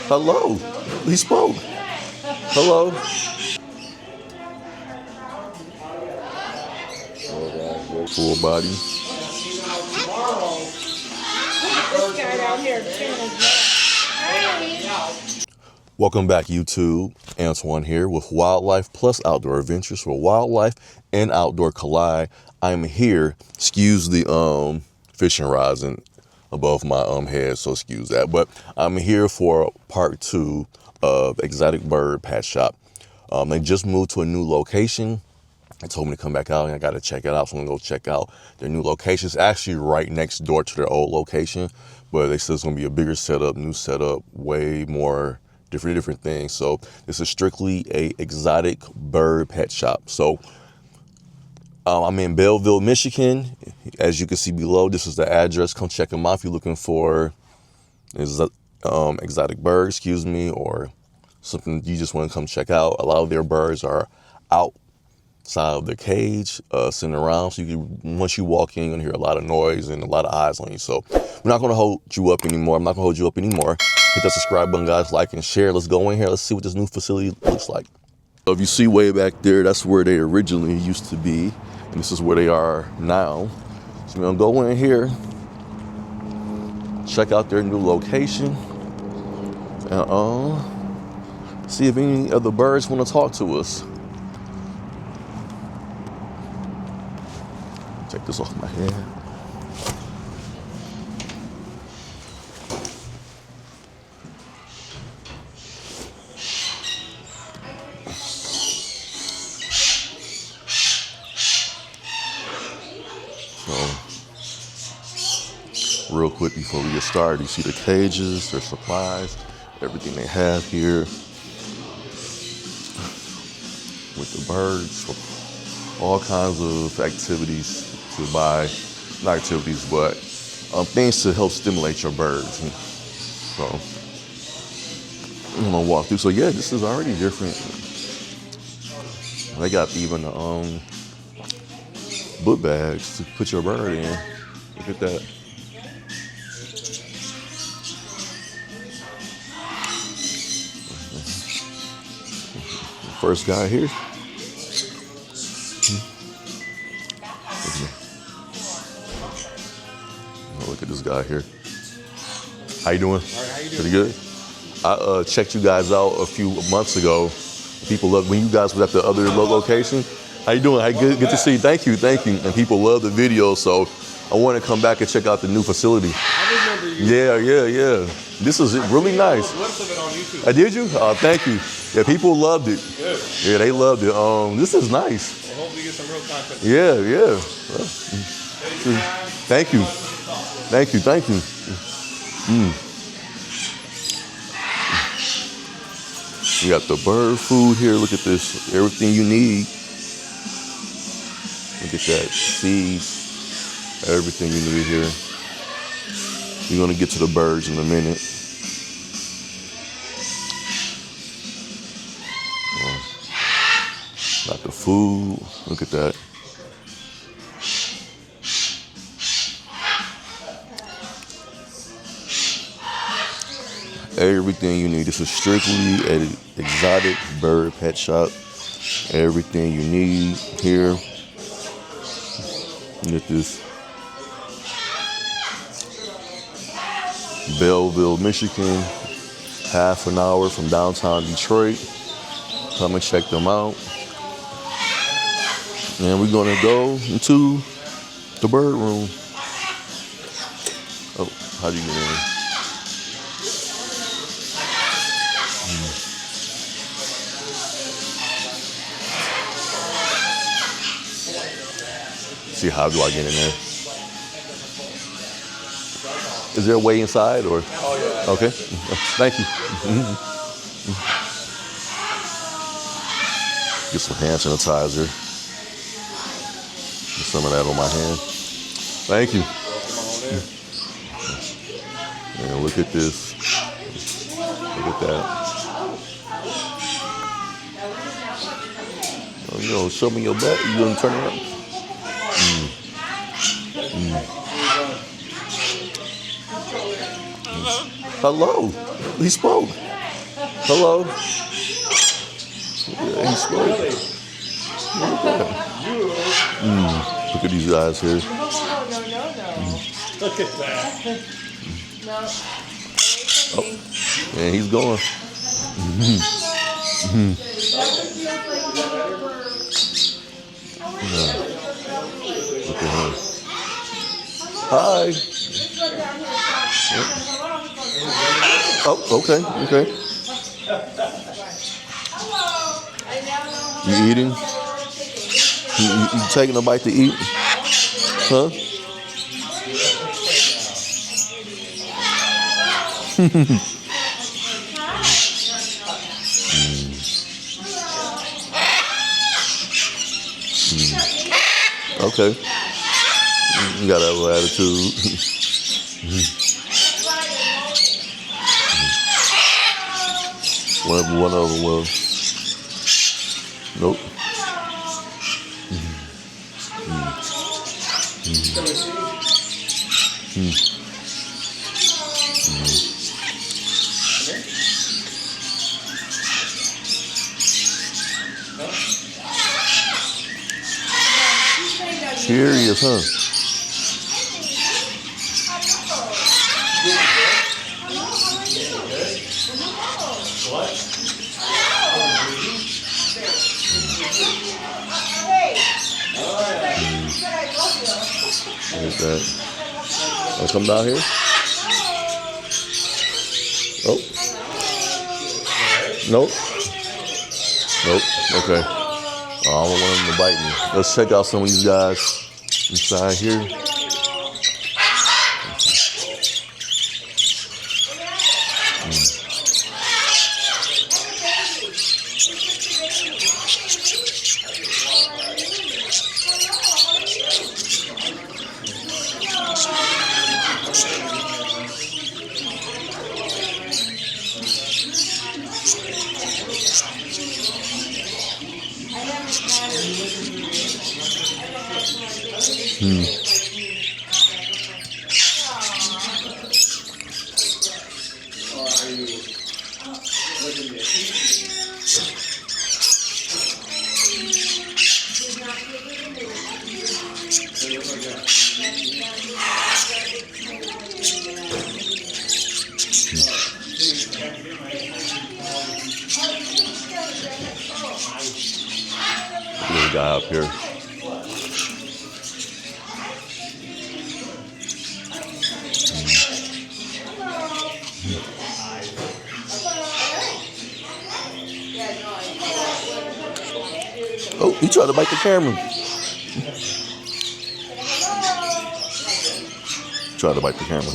Hello. He spoke. Hello. Full body. Welcome back, YouTube. Antoine here with Wildlife Plus Outdoor Adventures, where wildlife and outdoor collide. I'm here. Excuse the fishing rods and above my head, so excuse that. But I'm here for part 2 of Exotic Bird Pet Shop. They just moved to a new location. They told me to come back out and I got to check it out. So I'm going to go check out their new location. It's actually right next door to their old location, but they said it's going to be a bigger setup, new setup, way more different things. So this is strictly a exotic bird pet shop. So I'm in Belleville, Michigan. As you can see below, this is the address. Come check them out if you're looking for exotic birds, or something you just want to come check out. A lot of their birds are outside of their cage, sitting around. So once you walk in, you're gonna hear a lot of noise and a lot of eyes on you. So we're not gonna hold you up anymore. I'm not gonna hold you up anymore. Hit that subscribe button, guys, like and share. Let's go in here. Let's see what this new facility looks like. So if you see way back there, that's where they originally used to be. And this is where they are now. So we're gonna go in here, check out their new location, and see if any of the birds want to talk to us. Take this off my head. So, real quick before we get started, you see the cages, their supplies, everything they have here with the birds, all kinds of activities to buy, not activities, but things to help stimulate your birds. So I'm gonna walk through. So yeah, this is already different. They got even book bags to put your bird in. Look at that. First guy here. Look at this guy here. How you doing? All right, how you doing? Pretty good. I checked you guys out a few months ago. People love when you guys were at the other location. How you doing? Good to see you. Thank you. And people love the video, so I want to come back and check out the new facility. I remember you. Yeah. This is really nice. On YouTube. Did you? Thank you. Yeah, people loved it. Good. Yeah, they loved it. This is nice. Well, hopefully get some real content. Yeah. Well, thank you. We got the bird food here. Look at this. Everything you need. Look at that. Seeds. Everything you need here. We're going to get to the birds in a minute. Got the food. Look at that. Everything you need. This is strictly an exotic bird pet shop. Everything you need here. Look at this. Belleville, Michigan. Half an hour from downtown Detroit. Come and check them out. And we're gonna go into the bird room. Oh, how do you get in? See, how do I get in there? Is there a way inside or? Oh, yeah. Okay, thank you. Get some hand sanitizer. Get some of that on my hand. Thank you. And look at this. Look at that. Oh, you know, show me your butt. You gonna turn it up? Hello. he spoke. Hello. Yeah, he spoke. Look at these guys here. No. Look at that. Oh, and he's going. Look at him. Hi. Oh, okay. You eating? You taking a bite to eat? Huh? Okay. You got that little attitude. One of them will. Nope. Curious, huh? Look at that. Wanna come down here? Oh. Nope. Okay. I don't want them to bite me. Let's check out some of these guys inside here. Little guy up here. Oh, he tried to bite the camera. Tried to bite the camera.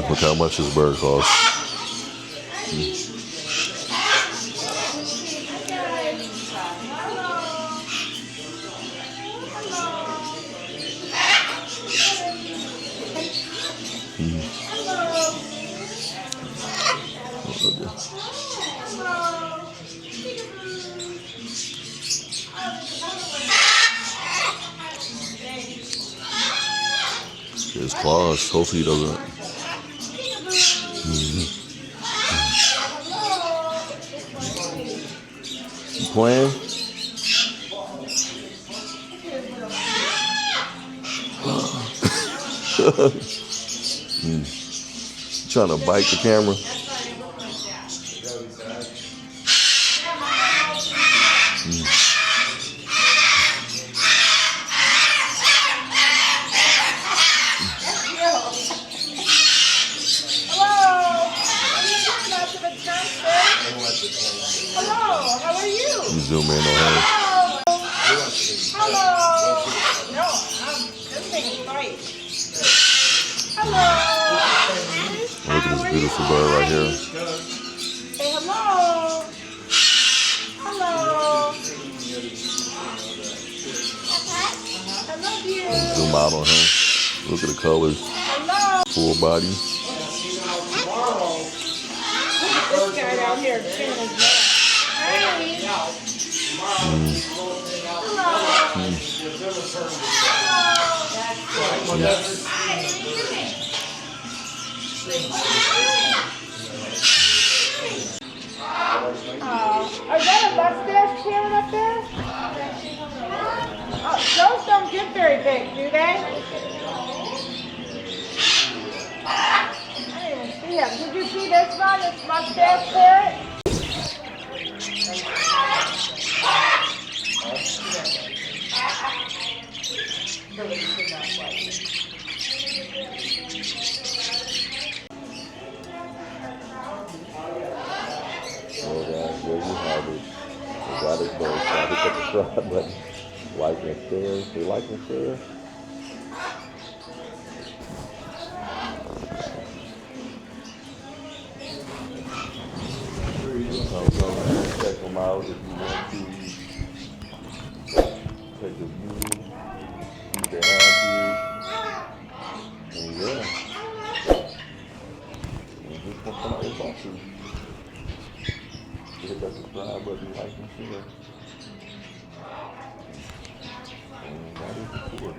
Look how much this bird costs. His claws. Hopefully he doesn't. You playing? Trying to bite the camera. zoom in on her. Hello. No, this thing is right. Hello. Look at this beautiful bird right here. Say hello. Hello. I love you. Zoom out on her. Look at the colors. Hello. Full body. This guy down here chewing his nail. Hey. Is that a mustache parrot up there? Oh, those don't get very big, do they? I didn't even see him. Did you see this one, this mustache parrot? Well, guys, there you have it. We got it done. So I hit the subscribe button. Like and share. Say like and share. So check them out if you want to. Take a view. See their happy. And yeah. And just want somebody to talk to. Hit that subscribe button, like and share. And that is the tour.